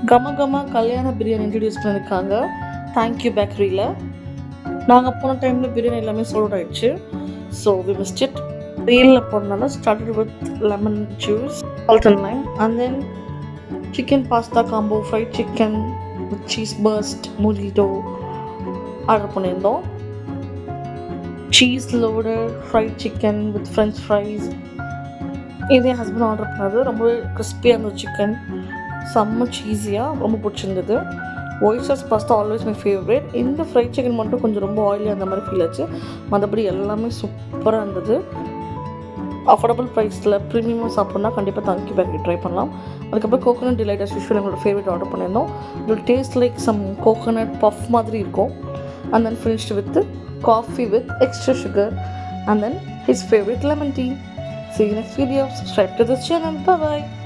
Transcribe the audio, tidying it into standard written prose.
கம கம கல்யாண பிரியாணி இன்ட்ரடியூஸ் பண்ணியிருக்காங்க தேங்க்யூ பேக்கரியில். நாங்கள் போன டைமில் பிரியாணி எல்லாமே சோல்ட் ஆகிடுச்சு. So we missed it. வெயிலில் போனதுனால started with lemon juice, salt and lime, and then chicken pasta combo, fried chicken with cheese burst, mojito order பண்ணியிருந்தோம். Cheese loaded fried chicken with French fries. இது என் husband order பண்ணது. ரொம்பவே கிறிஸ்பியாக இருந்தது chicken, செம்ம சீஸியாக, ரொம்ப பிடிச்சிருந்தது. White sauce pasta always my favourite. இந்த ஃப்ரைட் சிக்கன் மட்டும் கொஞ்சம் ரொம்ப ஆயிலியாக அந்த மாதிரி ஃபீல் ஆச்சு. மற்றபடி எல்லாமே சூப்பராக இருந்தது. அஃபோர்டபுள் ப்ரைஸில் ப்ரீமியமாக சாப்பிட்னா கண்டிப்பாக தேங்க்யூ பேக்கரி ட்ரை பண்ணலாம். அதுக்கப்புறம் கோகோனட் டிலைட் அஸ் யூஷுவல் எங்களோட ஃபேவரட் ஆர்டர் பண்ணியிருந்தோம். இது taste like some coconut puff மாதிரி இருக்கும். And then finished with coffee with extra sugar and then his favorite lemon tea. See you next video. Subscribe to this channel. Bye bye.